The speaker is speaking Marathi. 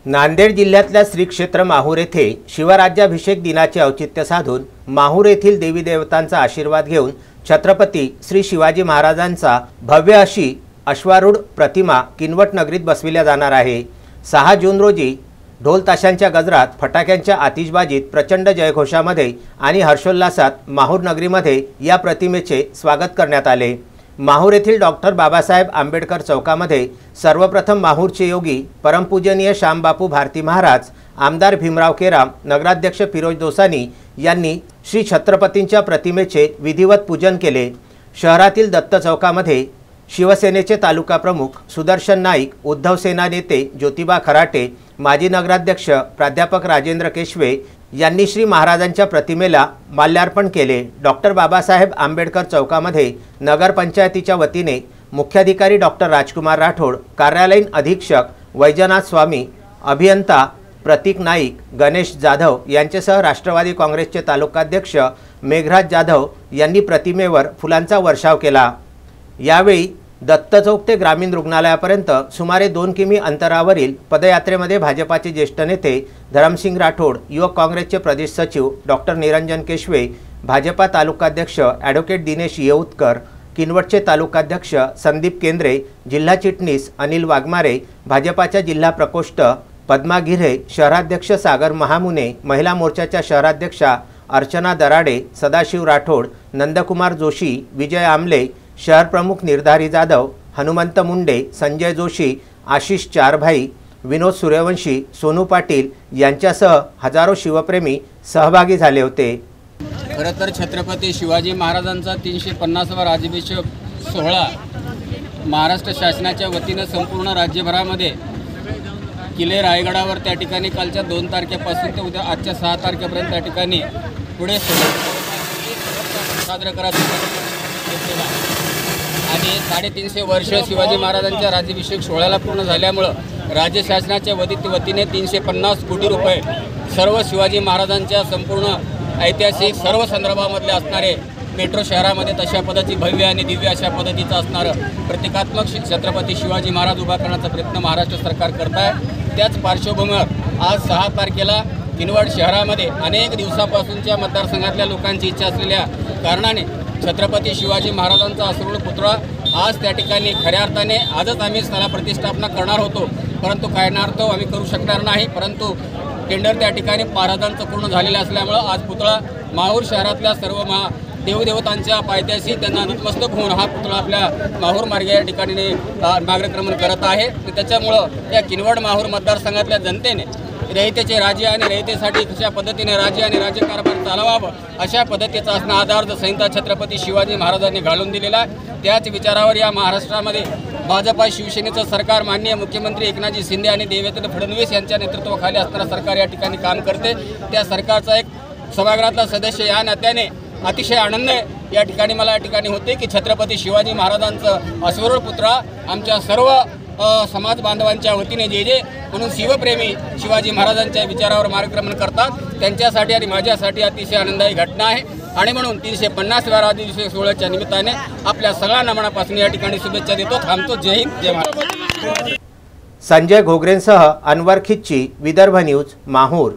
नांदेड जिल्ह्यातल्या श्री क्षेत्र माहूर येथे शिवराज्याभिषेक दिनाचे औचित्य साधून माहूर येथील देवी देवतांचा आशीर्वाद घेऊन छत्रपती श्री शिवाजी महाराजांचा भव्य अशी अश्वारूढ प्रतिमा किनवट नगरीत बसविल्या जाणार आहे। 6 जून रोजी ढोल ताशांच्या गजरात, फटाक्यांच्या आतिषबाजीत, प्रचंड जयघोषामध्ये आणि हर्षोल्लासात माहूर नगरीमध्ये या प्रतिमेचे स्वागत करण्यात आले। माहूर येथील डॉक्टर बाबासाहेब आंबेडकर चौकामध्ये सर्वप्रथम माहूरचे योगी परमपूजनीय श्यामबापू भारती महाराज, आमदार भीमराव केराम, नगराध्यक्ष फिरोज दोसानी यांनी श्री छत्रपतींच्या प्रतिमेचे विधिवत पूजन केले। शहरातील दत्त चौकामध्ये शिवसेनेचे तालुका प्रमुख सुदर्शन नाईक, उद्धव सेना नेते ज्योतिबा खराटे, माजी नगराध्यक्ष प्राध्यापक राजेंद्र केशवे यांनी श्री महाराजांच्या प्रतिमेला माल्यार्पण केले। डॉक्टर बाबासाहेब आंबेडकर चौकामध्ये नगरपंचायतीच्या वतीने मुख्याधिकारी डॉक्टर राजकुमार राठोड, कार्यालयीन अधीक्षक वैजनाथ स्वामी, अभियंता प्रतीक नाईक, गणेश जाधव यांच्यासह राष्ट्रवादी काँग्रेसचे तालुकाध्यक्ष मेघराज जाधव यांनी प्रतिमेवर फुलांचा वर्षाव केला। यावेळी दत्त चौक ते ग्रामीण रुग्णालयापर्यंत सुमारे 2 किमी अंतरावरील पदयात्रेमध्ये भाजपाचे ज्येष्ठ नेते धरमसिंग राठोड, युवक काँग्रेसचे प्रदेश सचिव डॉक्टर निरंजन केशवे, भाजपा तालुकाध्यक्ष ॲडव्होकेट दिनेश येऊतकर, किनवटचे तालुकाध्यक्ष संदीप केंद्रे, जिल्हा चिटणीस अनिल वाघमारे, भाजपाच्या जिल्हा प्रकोष्ठ पद्मा गिऱ्हे, शहराध्यक्ष सागर महामुने, महिला मोर्चाच्या शहराध्यक्षा अर्चना दराडे, सदाशिव राठोड, नंदकुमार जोशी, विजय आमले, शहर प्रमुख निर्धारी जाधव, हनुमंत मुंडे, संजय जोशी, आशिष चारभाई, विनोद सूर्यवंशी, सोनू पाटील यांच्यासह हजारो शिवप्रेमी सहभागी झाले होते। खरं तर छत्रपती शिवाजी महाराजांचा 350वा राज्याभिषेक सोहळा महाराष्ट्र शासनाच्या वतीने संपूर्ण राज्यभरामध्ये किल्ले रायगडावर त्या ठिकाणी कालच्या 2 तारखेपासून ते उद्या आजच्या 6 तारखेपर्यंत त्या ठिकाणी पुढे साजरा करायचं आणि 350 वर्ष शिवाजी महाराजांच्या राज्याभिषेक सोहळ्याला पूर्ण झाल्यामुळं राज्य शासनाच्या वतीने 350 कोटी रुपये सर्व शिवाजी महाराजांच्या संपूर्ण ऐतिहासिक सर्व संदर्भामधले असणारे मेट्रो शहरामध्ये तशा पद्धती भव्य आणि दिव्य अशा पद्धतीचं असणारं प्रतिकात्मक छत्रपती शिवाजी महाराज उभा करण्याचा प्रयत्न महाराष्ट्र सरकार करत आहे। त्याच पार्श्वभूमीवर आज 6 तारखेला किनवट शहरामध्ये अनेक दिवसापासूनच्या मतदारसंघातल्या लोकांची इच्छा असलेल्या कारणाने छत्रपती शिवाजी महाराजांचा अश्रूढ पुतळा आज त्या ठिकाणी खऱ्या अर्थाने आजच आम्ही स्थला प्रतिष्ठापना करणार होतो, परंतु कारणार्थ आम्ही करू शकणार नाही। परंतु टेंडर त्या ठिकाणी महाराजांचं पूर्ण झालेलं असल्यामुळं आज पुतळा माहूर शहरातल्या सर्व देवदेवतांच्या पायथ्याशी त्यांना नतमस्तक होऊन हा पुतळा आपल्या माहूर मार्गे या ठिकाणी मार्गक्रमण करत आहे। त्याच्यामुळं या किनवट माहूर मतदारसंघातल्या जनतेने रयतेचे राज्य आणि रयतेसाठी कशा पद्धतीने राज्य आणि राज्यकारभार चालवावं अशा पद्धतीचा असणं आधार संहिता छत्रपती शिवाजी महाराजांनी घालून दिलेला आहे। त्याच विचारावर या महाराष्ट्रामध्ये भाजपा शिवसेनेचं सरकार माननीय मुख्यमंत्री एकनाथजी शिंदे आणि देवेंद्र फडणवीस यांच्या नेतृत्वाखाली असणारं सरकार या ठिकाणी काम करते। त्या सरकारचा एक सभागृहातला सदस्य या नात्याने अतिशय आनंद या ठिकाणी मला या ठिकाणी होते की छत्रपती शिवाजी महाराजांचं अश्वारूढ पुतळा आमच्या सर्व समाज बांधवांच्या वतीने जे म्हणून शिवप्रेमी शिवाजी महाराजांच्या विचारावर मार्गक्रमण करतात त्यांच्यासाठी आणि माझ्यासाठी अतिशय आनंदाची घटना आहे। आणि म्हणून 350व्या राज्याभिषेक सोहळ्याच्या निमित्ताने आपल्या सगळ्यांना मनापासून या ठिकाणी शुभेच्छा देतो। थांबतो। जय हिंद, जय महाराष्ट्र। संजय घोगरेंसह अनवर खिच्ची, विदर्भ न्यूज, माहूर।